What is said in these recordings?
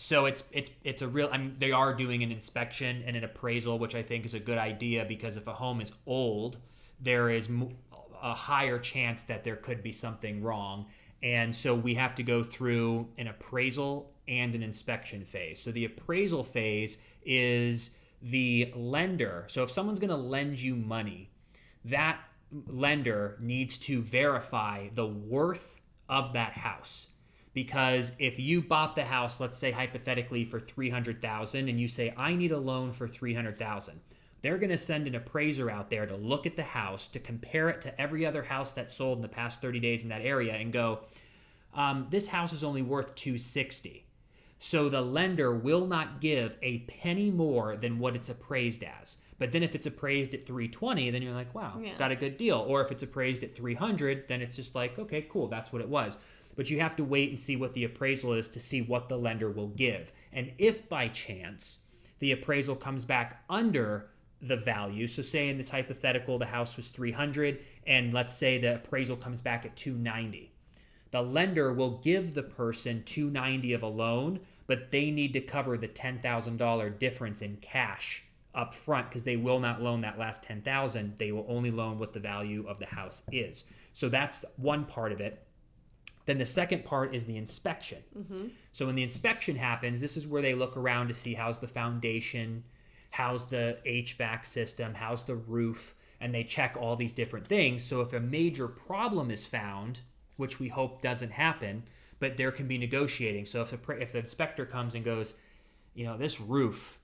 So it's a real. I mean, they are doing an inspection and an appraisal, which I think is a good idea because if a home is old, there is a higher chance that there could be something wrong, and so we have to go through an appraisal and an inspection phase. So the appraisal phase is the lender. So if someone's going to lend you money, that lender needs to verify the worth of that house. Because if you bought the house, let's say hypothetically for $300,000, and you say, I need a loan for $300,000, they're going to send an appraiser out there to look at the house, to compare it to every other house that sold in the past 30 days in that area and go, this house is only worth $260,000. So the lender will not give a penny more than what it's appraised as. But then if it's appraised at $320,000, then you're like, wow, got a good deal. Or if it's appraised at $300,000, then it's just like, okay, cool, that's what it was. But you have to wait and see what the appraisal is to see what the lender will give. And if by chance the appraisal comes back under the value, so say in this hypothetical the house was $300,000 and let's say the appraisal comes back at $290,000, the lender will give the person $290,000 of a loan, but they need to cover the $10,000 difference in cash up front because they will not loan that last $10,000. They will only loan what the value of the house is. So that's one part of it. Then the second part is the inspection. Mm-hmm. So when the inspection happens, this is where they look around to see how's the foundation, how's the HVAC system, how's the roof, and they check all these different things. So if a major problem is found, which we hope doesn't happen, but there can be negotiating. So if the inspector comes and goes, this roof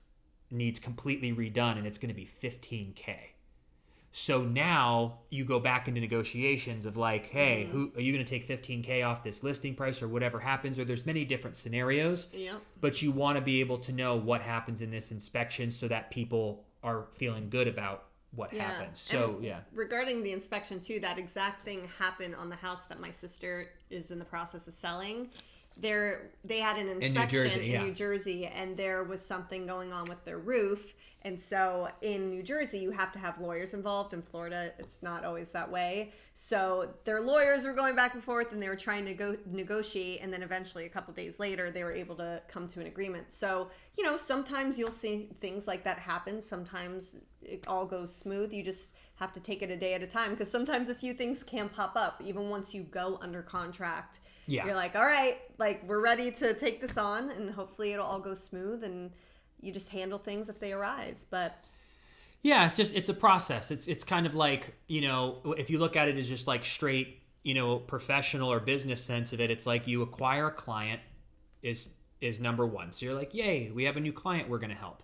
needs completely redone and it's going to be $15,000. So now you go back into negotiations of like, hey, who are you going to take $15,000 off this listing price or whatever happens? Or there's many different scenarios, but you want to be able to know what happens in this inspection so that people are feeling good about what happens. So regarding the inspection too, that exact thing happened on the house that my sister is in the process of selling. They had an inspection in New Jersey, and there was something going on with their roof. And so in New Jersey, you have to have lawyers involved. In Florida, it's not always that way. So their lawyers were going back and forth, and they were trying to negotiate. And then eventually, a couple days later, they were able to come to an agreement. So, sometimes you'll see things like that happen. Sometimes it all goes smooth. You just have to take it a day at a time, because sometimes a few things can pop up even once you go under contract. You're like, all right, like we're ready to take this on, and hopefully it'll all go smooth, and you just handle things if they arise. But it's a process. It's kind of like, if you look at it as just like straight, professional or business sense of it, it's like you acquire a client is number one. So you're like, yay, we have a new client we're going to help.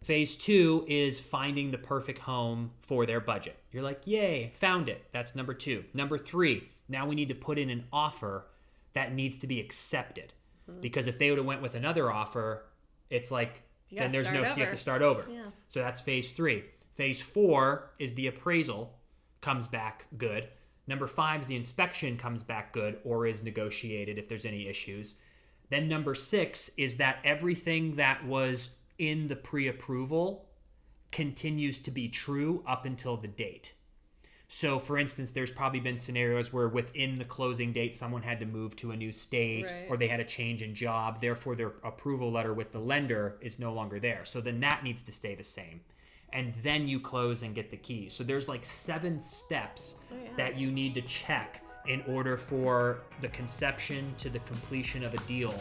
Phase 2 is finding the perfect home for their budget. You're like, yay, found it. That's number 2. Number 3, now we need to put in an offer that needs to be accepted. Because if they would have went with another offer, it's like, then you have to start over. Yeah. So that's phase 3. Phase 4 is the appraisal comes back good. Number 5 is the inspection comes back good or is negotiated if there's any issues. Then number 6 is that everything that was in the pre-approval continues to be true up until the date. So, for instance, there's probably been scenarios where within the closing date, someone had to move to a new state or they had a change in job. Therefore, their approval letter with the lender is no longer there. So then that needs to stay the same. And then you close and get the keys. So there's like 7 steps that you need to check in order for the conception to the completion of a deal